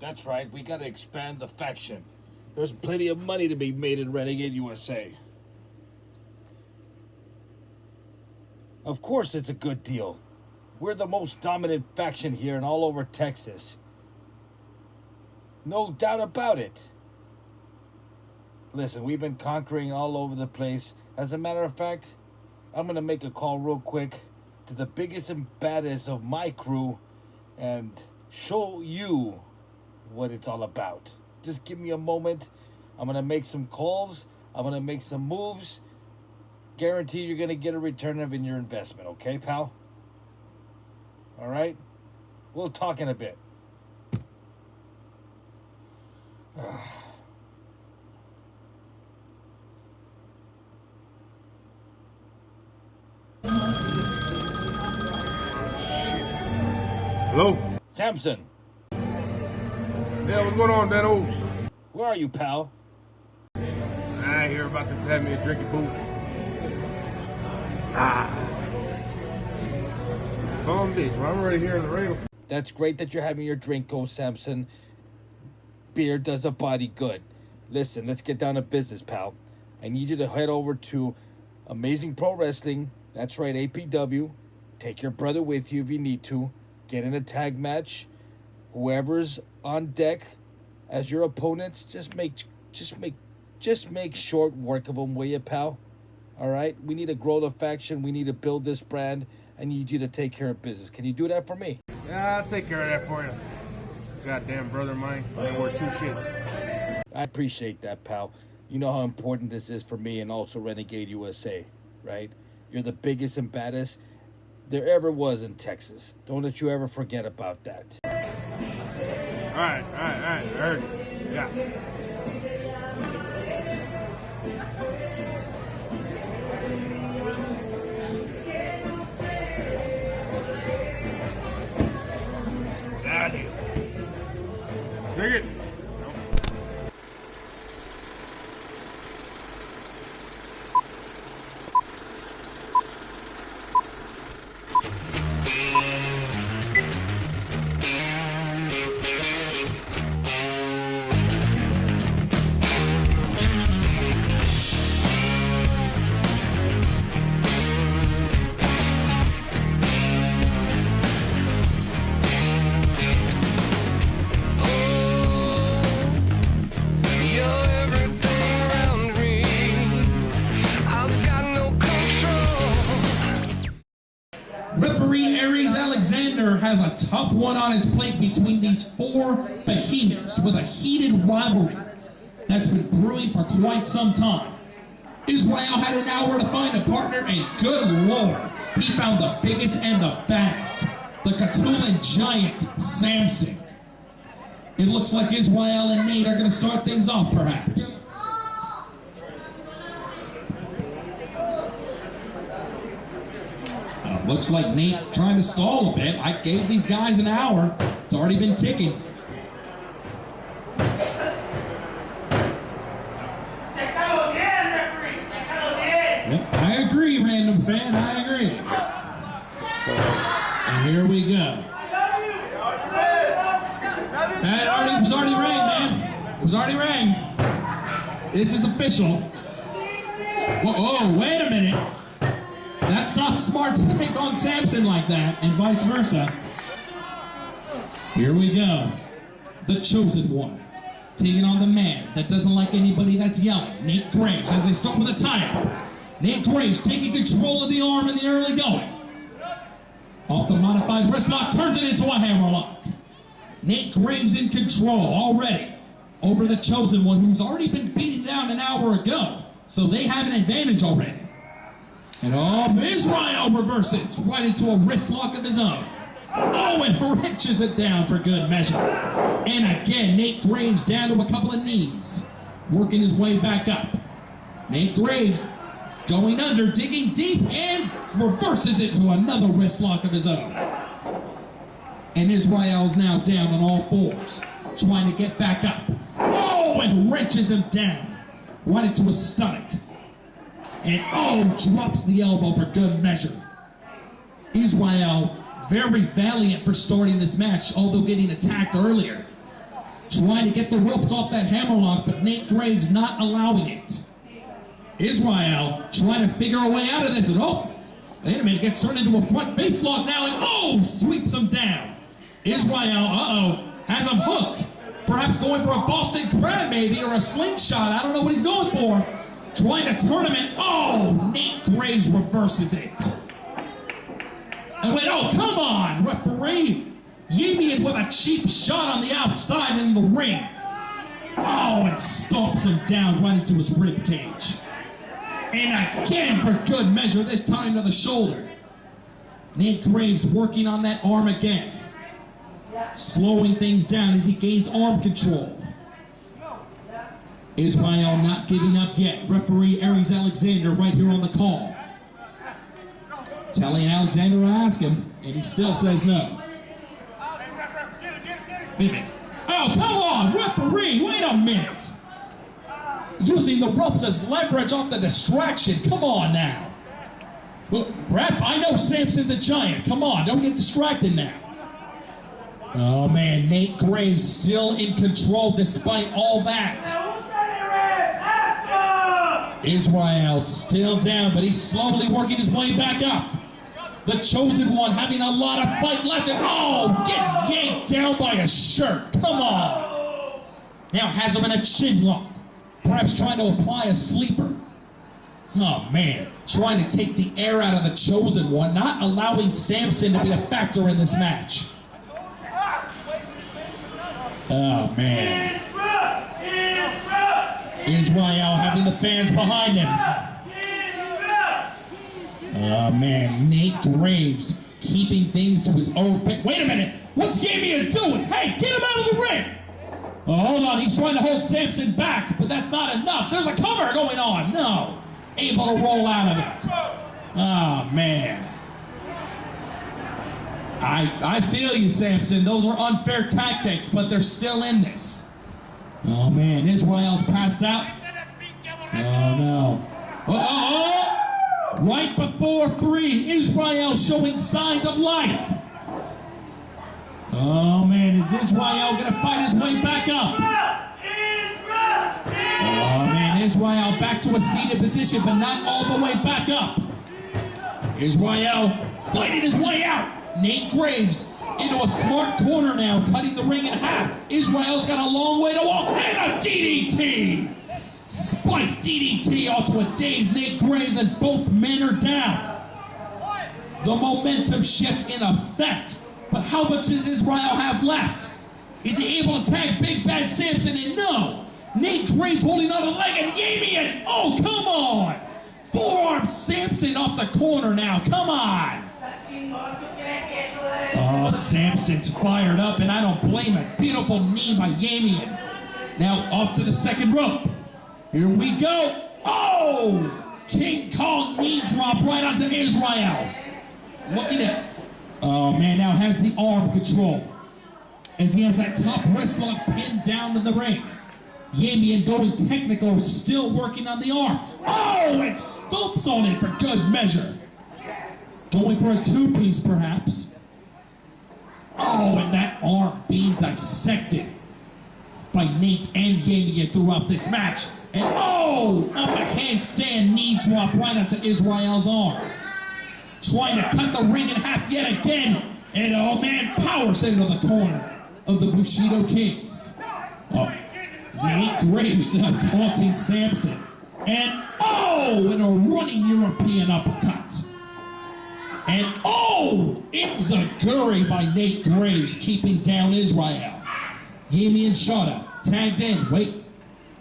That's right, we gotta expand the faction. There's plenty of money to be made in Renegade USA. Of course it's a good deal. We're the most dominant faction here and all over Texas. No doubt about it. Listen, we've been conquering all over the place. As a matter of fact, I'm going to make a call real quick to the biggest and baddest of my crew and show you what it's all about. Just give me a moment. I'm going to make some calls. I'm going to make some moves. Guarantee you're going to get a return of your investment, okay, pal? All right? We'll talk in a bit. Hello? Samson. Yeah, what's going on, Dano? Where are you, pal? I hear about to have me a drinking boo. Some bitch, I'm already here in the radio. That's great that you're having your drink, go, Samson. Beer does a body good. Listen, let's get down to business, pal. I need you to head over to Amazing Pro Wrestling. That's right, APW. Take your brother with you if you need to. Get in a tag match. Whoever's on deck as your opponents, just make short work of them, will you, pal? All right? We need to grow the faction. We need to build this brand. I need you to take care of business. Can you do that for me? Yeah, I'll take care of that for you. Goddamn brother of mine. I ain't worth two shits. I appreciate that, pal. You know how important this is for me and also Renegade USA, right? You're the biggest and baddest there ever was in Texas. Don't let you ever forget about that. All right. I heard it. Yeah. Take it. Has a tough one on his plate between these four behemoths with a heated rivalry that's been brewing for quite some time. Israel had an hour to find a partner, and good lord, he found the biggest and the baddest, the Catulan giant, Samson. It looks like Israel and Nate are going to start things off, perhaps. Looks like Nate trying to stall a bit. I gave these guys an hour. It's already been ticking. Yep, I agree, random fan. I agree. And here we go. It was already rang, man. It was already rang. This is official. Whoa, oh, wait a minute. That's not smart to take on Samson like that, and vice versa. Here we go. The chosen one. Taking on the man that doesn't like anybody that's yelling. Nate Graves, as they start with a tie-up. Nate Graves taking control of the arm in the early going. Off the modified wrist lock, turns it into a hammerlock. Nate Graves in control already over the chosen one, who's already been beaten down an hour ago. So they have an advantage already. And Israel reverses right into a wrist lock of his own. And wrenches it down for good measure. And again, Nate Graves down to a couple of knees, working his way back up. Nate Graves going under, digging deep, and reverses it to another wrist lock of his own. And Israel's now down on all fours, trying to get back up. And wrenches him down right into his stomach. And drops the elbow for good measure. Israel very valiant for starting this match, although getting attacked earlier. trying to get the ropes off that hammerlock, but Nate Graves not allowing it. Israel trying to figure a way out of this, and oh, wait a minute, gets turned into a front face lock now, and oh, sweeps him down. Israel, has him hooked. Perhaps going for a Boston Crab maybe, or a slingshot. I don't know what he's going for. Trying to turn him in. Oh, Nate Graves reverses it. And wait, oh, come on, referee. Yamian with a cheap shot on the outside in the ring. Oh, and stomps him down right into his rib cage. And again, for good measure, this time to the shoulder. Nate Graves working on that arm again. Slowing things down as he gains arm control. Israel not giving up yet. Referee Aries Alexander right here on the call. Telling Alexander to ask him, and he still says no. Wait a minute. Oh, come on, referee, wait a minute. Using the ropes as leverage off the distraction. Come on now. Well, ref, I know Samson's a giant. Come on, don't get distracted now. Oh, man, Nate Graves still in control despite all that. Israel still down, but he's slowly working his way back up. The Chosen One having a lot of fight left, and oh, gets yanked down by a shirt. Come on. Now has him in a chin lock. Perhaps trying to apply a sleeper. Oh, man. Trying to take the air out of the Chosen One, not allowing Samson to be a factor in this match. Oh, man. Israel having the fans behind him. Oh, man. Nate Graves keeping things to his own pick. Wait a minute. What's Yamian doing? Hey, get him out of the ring. Oh, hold on. He's trying to hold Samson back, but that's not enough. There's a cover going on. No. Able to roll out of it. Oh, man. I feel you, Samson. Those are unfair tactics, but they're still in this. Oh, man. Israel's passed out. Oh, no. Oh. Right before 3, Israel showing signs of life. Oh, man. Is Israel going to fight his way back up? Oh, man. Israel back to a seated position, but not all the way back up. Israel fighting his way out. Nate Graves into a smart corner now, cutting the ring in half. Israel's got a long way to walk, and a DDT! Spiked DDT onto a dazed Nate Graves, and both men are down. The momentum shift in effect, but how much does Israel have left? Is he able to tag Big Bad Samson? And no! Nate Graves holding on a leg, and Yamian! Oh, come on! Forearm Samson off the corner now, come on! Oh, Samson's fired up, and I don't blame it. Beautiful knee by Yamian. Now off to the second rope. Here we go. Oh! King Kong knee drop right onto Israel. Looking at... Oh, man, now has the arm control. As he has that top wrist lock pinned down in the ring. Yamian going technical, still working on the arm. Oh, it stomps on it for good measure. Going for a two-piece, perhaps. Oh, and that arm being dissected by Nate and Yamian throughout this match. And oh, up a handstand knee drop right onto Israel's arm. Trying to cut the ring in half yet again. And oh, man, powers into the corner of the Bushido Kings. Oh, Nate Graves now taunting Samson. And oh, and a running European uppercut. And oh, Inzaguri by Nate Graves keeping down Israel. Yamian Shota tagged in. Wait,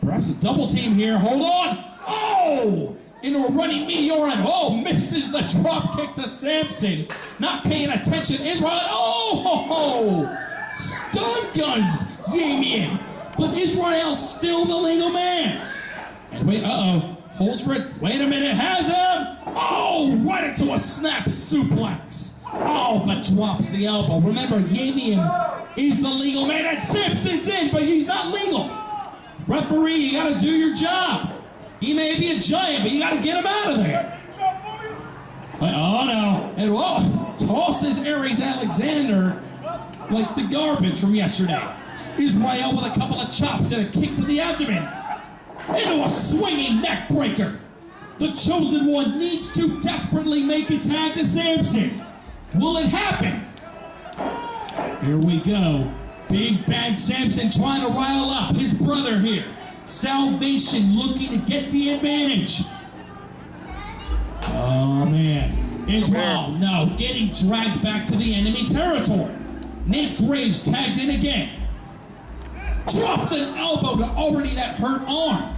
perhaps a double team here. Hold on. Oh, into a running meteor, and oh, misses the drop kick to Samson. Not paying attention. Israel. Oh, stun guns Yamian. But Israel's still the legal man. And wait, holds for it. Wait a minute, has him. Oh, right into a snap suplex. Oh, but drops the elbow. Remember, Yamian is the legal man, and Samson's in, but he's not legal. Referee, you gotta do your job. He may be a giant, but you gotta get him out of there. Oh no, and whoa, tosses Aries Alexander like the garbage from yesterday. Israel with a couple of chops and a kick to the abdomen. Into a swinging neck breaker. The Chosen One needs to desperately make a tag to Samson. Will it happen? Here we go. Big Bad Samson trying to rile up his brother here. Salvation looking to get the advantage. Oh man. Israel, no, getting dragged back to the enemy territory. Nate Graves tagged in again. Drops an elbow to already that hurt arm.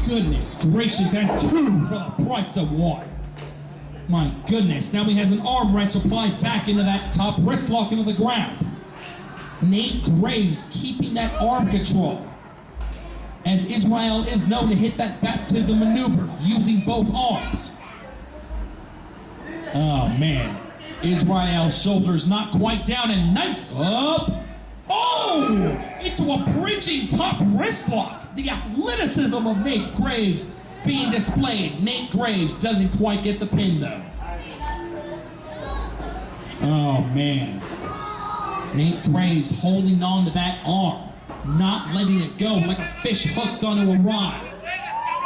Goodness gracious, and 2 for the price of 1. My goodness, now he has an arm wrench applied back into that top wrist lock into the ground. Nate Graves keeping that arm control, as Israel is known to hit that baptism maneuver using both arms. Oh man, Israel's shoulders not quite down and nice up. Oh, into a bridging top wrist lock. The athleticism of Nate Graves being displayed. Nate Graves doesn't quite get the pin though. Oh man. Nate Graves holding on to that arm, not letting it go like a fish hooked onto a rod.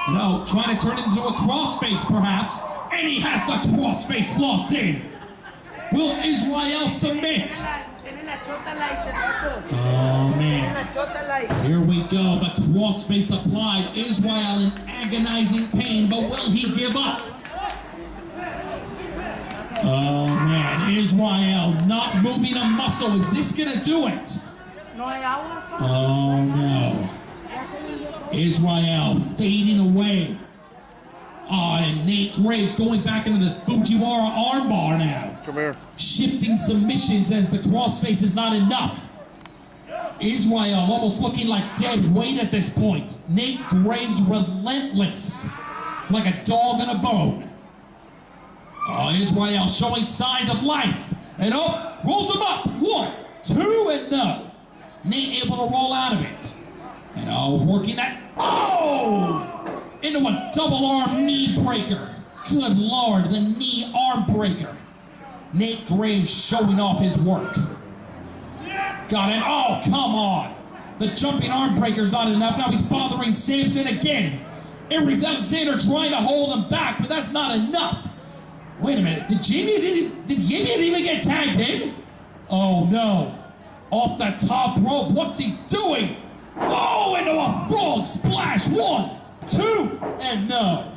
No, trying to turn it into a crossface perhaps, and he has the crossface locked in. Will Israel submit? Oh man. Here we go, the crossface applied. Israel in agonizing pain, but will he give up? Oh man, Israel not moving a muscle. Is this gonna do it? Oh no. Israel fading away. Oh, and Nate Graves going back into the Fujiwara armbar now. Come here. Shifting submissions as the crossface is not enough. Israel almost looking like dead weight at this point. Nate Graves relentless, like a dog on a bone. Oh, Israel showing signs of life. And oh, rolls him up. 1, 2, and no. Nate able to roll out of it. And oh, working that. Oh! Into a double arm knee breaker. Good Lord, the knee arm breaker. Nate Graves showing off his work. Got it. Oh, come on. The jumping arm breaker's not enough. Now he's bothering Samson again. Aries Alexander trying to hold him back, but that's not enough. Wait a minute. Did Jamie even get tagged in? Oh, no. Off the top rope. What's he doing? Oh, into a frog splash. 1, 2, and no.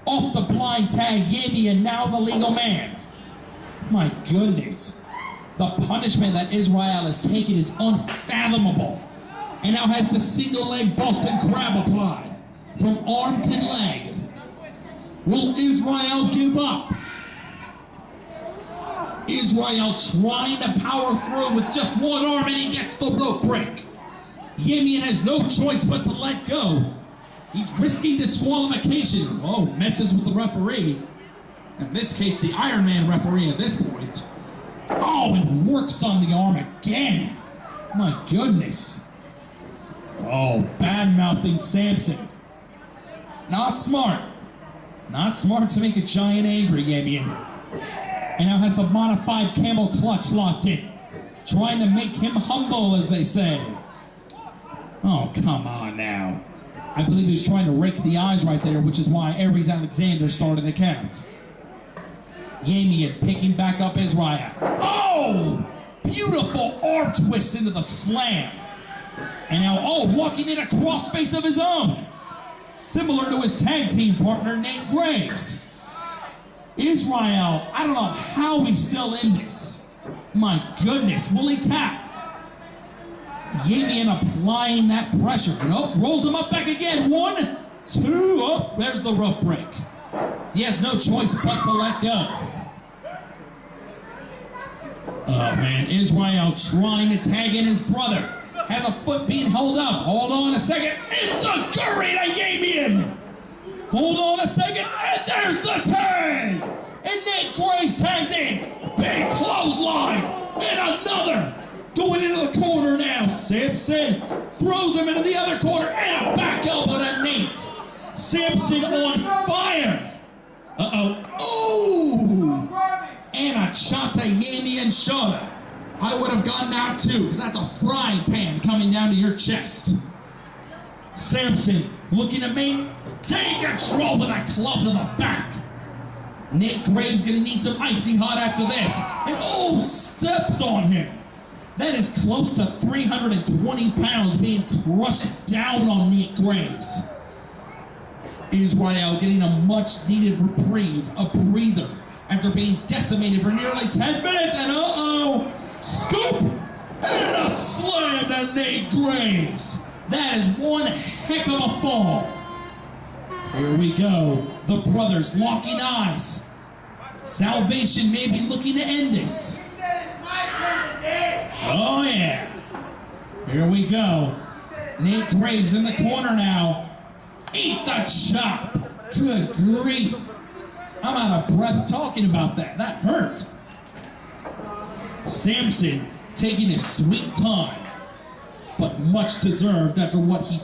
Off the blind tag, Yemi, and now the legal man. My goodness. The punishment that Israel has taken is unfathomable. And now has the single leg Boston Crab applied. From arm to leg. Will Israel give up? Israel trying to power through with just one arm, and he gets the rope break. Yemian has no choice but to let go. He's risking disqualification. Oh, messes with the referee. In this case, the Iron Man referee at this point. Oh, and works on the arm again. My goodness. Oh, bad-mouthing Samson. Not smart. Not smart to make a giant angry, Yemian. And now has the modified camel clutch locked in. Trying to make him humble, as they say. Oh, come on now. I believe he's trying to rake the eyes right there, which is why Aries Alexander started the count. Yamian picking back up Israel. Oh! Beautiful arm twist into the slam. And now, oh, locking in a crossface of his own. Similar to his tag team partner, Nate Graves. Israel, I don't know how he's still in this. My goodness, will he tap? Yamian applying that pressure. And oh, rolls him up back again. 1, 2, oh, there's the rope break. He has no choice but to let go. Oh man, Israel trying to tag in his brother. Has a foot being held up. Hold on a second. It's a curry to Yamian. Hold on a second, and there's the tag! And Nate Graves tagged in. Big clothesline. And another. Going into the corner now. Samson throws him into the other corner. And a back elbow to Nate. Samson on fire. Uh-oh. Ooh! And a shot to Yamian shoulder. I would have gone down too, because that's a frying pan coming down to your chest. Samson looking to maintain control with a club to the back. Nate Graves gonna need some icy hot after this. And steps on him. That is close to 320 pounds being crushed down on Nate Graves. Israel getting a much needed reprieve, a breather, after being decimated for nearly 10 minutes. And scoop and a slam to Nate Graves. That is one heck of a fall. Here we go. The brothers locking eyes. Salvation may be looking to end this. Oh yeah. Here we go. Nate Graves in the corner now. Eats a chop. Good grief. I'm out of breath talking about that. That hurt. Samson taking his sweet time, but much deserved after what they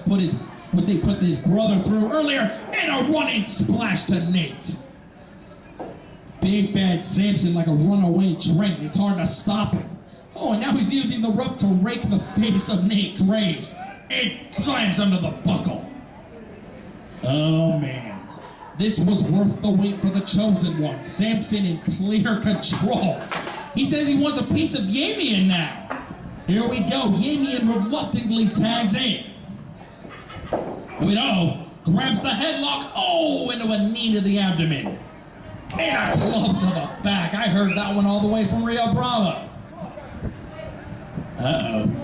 put his brother through earlier, and a running splash to Nate. Big Bad Samson like a runaway train. It's hard to stop him. And now he's using the rope to rake the face of Nate Graves and slams him to the buckle. Oh man, this was worth the wait for the chosen one. Samson in clear control. He says he wants a piece of Yamian now. Here we go. Yamian reluctantly tags in. Grabs the headlock. Into a knee to the abdomen. And a club to the back. I heard that one all the way from Rio Bravo.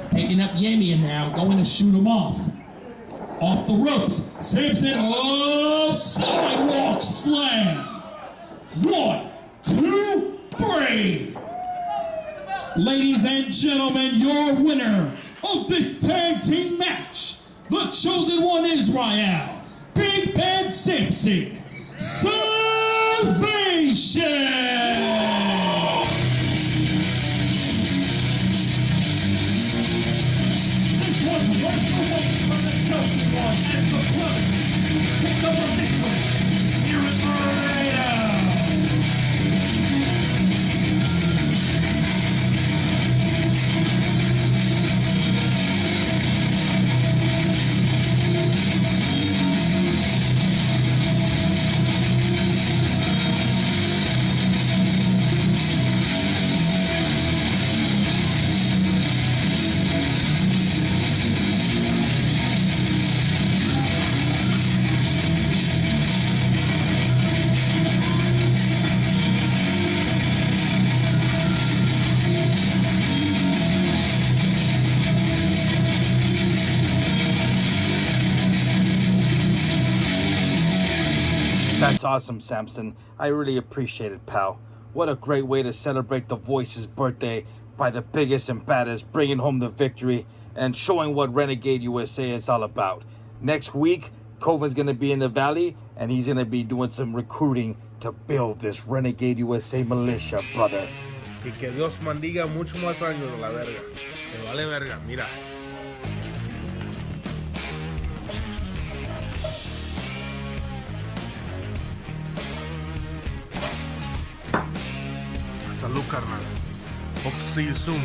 Picking up Yamian now. Going to shoot him off. Off the ropes. Samson. Sidewalk slam. 1, 2, 3. Ladies and gentlemen, your winner of this tag team match, the chosen one Israel, Big Bad Samson, Salvation! This was worth the wait for the chosen one as the brothers picked up a victory here at Laredo. That's awesome, Samson. I really appreciate it, pal. What a great way to celebrate the Voice's birthday by the biggest and baddest, bringing home the victory and showing what Renegade USA is all about. Next week, Kovan's going to be in the Valley, and he's going to be doing some recruiting to build this Renegade USA militia, brother. Y que Dios mandiga mucho más años de la verga. Me vale verga, mira. Salud, carnal. Hope to see you soon.